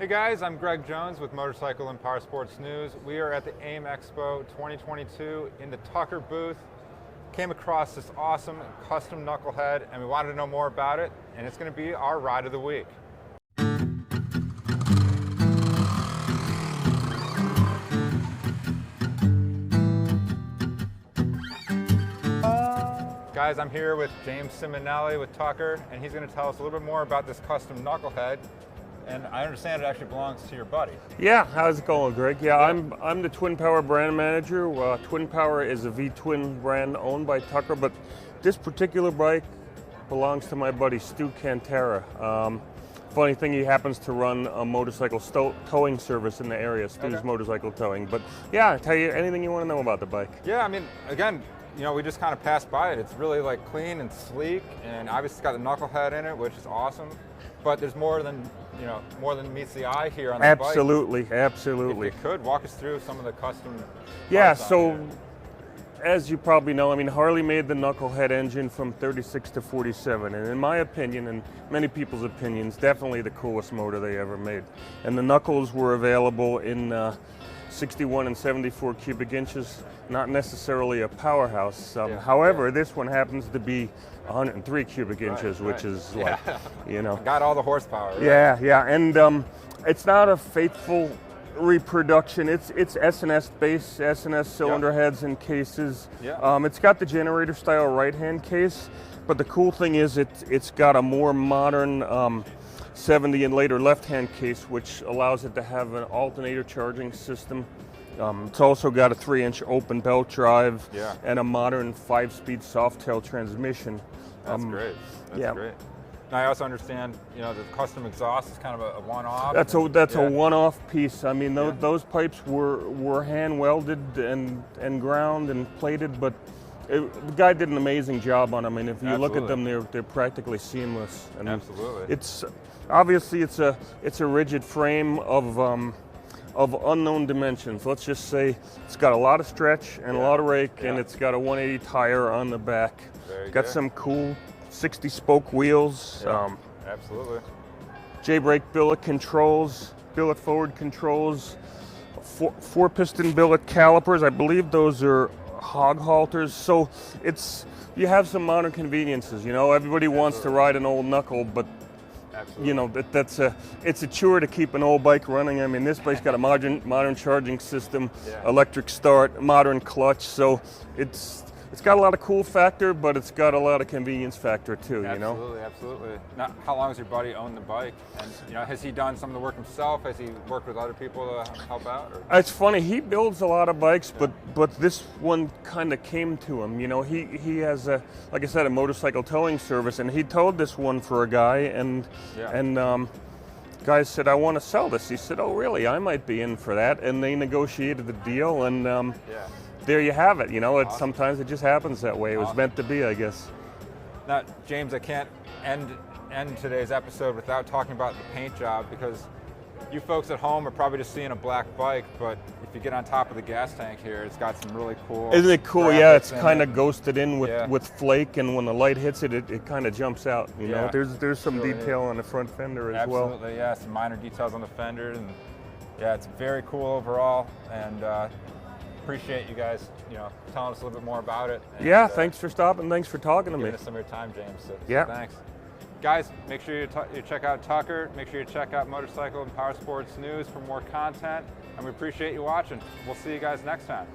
Hey guys, I'm Greg Jones with Motorcycle and Powersports News. We are at the AIMExpo 2022 in the Tucker booth. Came across this awesome custom Knucklehead and we wanted to know more about it, and it's going to be our ride of the week. Guys, I'm here with James Simonelli with Tucker, and he's going to tell us a little bit more about this custom Knucklehead. And I understand it actually belongs to your buddy. Yeah, how's it going, Greg? Yeah, I'm the Twin Power brand manager. Twin Power is a V-twin brand owned by Tucker, but this particular bike belongs to my buddy Stu Cantera. Funny thing, he happens to run a motorcycle towing service in the area, Stu's Motorcycle Towing. But yeah, I'll tell you anything you want to know about the bike. Yeah, I mean, again, you know, we just kind of passed by it. It's really like clean and sleek, and obviously it's got the Knucklehead in it, which is awesome. But there's more than, you know, more than meets the eye here on the bike. Absolutely. If you could, walk us through some of the custom Yeah, so as you probably know, I mean, Harley made the Knucklehead engine from 36 to 47, and in my opinion, and many people's opinions, definitely the coolest motor they ever made. And the Knuckles were available in 61 and 74 cubic inches, not necessarily a powerhouse. However, this one happens to be 103 cubic inches, which is like, you know. Got all the horsepower, right? Yeah, and it's not a faithful reproduction. It's S&S base, S&S cylinder heads and cases. It's got the generator style right-hand case, but the cool thing is it's got a more modern 70 and later left-hand case, which allows it to have an alternator charging system. It's also got a 3-inch open belt drive and a modern 5-speed softail transmission. That's great. That's great. Now I also understand, you know, the custom exhaust is kind of a one-off. That's a one-off piece. I mean, those pipes were hand welded and ground and plated, but the guy did an amazing job on them. And if you look at them, they're practically seamless. And it's obviously it's a rigid frame of unknown dimensions. Let's just say it's got a lot of stretch and a lot of rake, and it's got a 180 tire on the back. Got some cool 60 spoke wheels. Absolutely. J-brake billet controls, billet forward controls, four piston billet calipers. I believe those are hog halters. So you have some modern conveniences. You know, everybody wants to ride an old knuckle, but you know, it's a chore to keep an old bike running. I mean, this bike's got a modern charging system, electric start, modern clutch. So it's got a lot of cool factor, but it's got a lot of convenience factor too. You know. Absolutely. Now, how long has your buddy owned the bike? And you know, has he done some of the work himself? Has he worked with other people to help out? Or? It's funny. He builds a lot of bikes, but this one kind of came to him. You know, he has like I said, a motorcycle towing service, and he towed this one for a guy, and guy said, "I want to sell this." He said, "Oh, really? I might be in for that." And they negotiated the deal, and there you have it. You know, sometimes it just happens that way. It was meant to be, I guess. Now, James, I can't end today's episode without talking about the paint job, because you folks at home are probably just seeing a black bike, but if you get on top of the gas tank here, it's got some really cool. Isn't it cool? Yeah, it's kind of ghosted in with flake, and when the light hits it, it kind of jumps out. You know, there's some detail on the front fender as well. Absolutely, yeah, some minor details on the fender, and yeah, it's very cool overall, and appreciate you guys, you know, telling us a little bit more about it. And, thanks for stopping. Thanks for talking to me. Giving us some of your time, James. So thanks. Guys, make sure you check out Tucker. Make sure you check out Motorcycle and Powersports News for more content. And we appreciate you watching. We'll see you guys next time.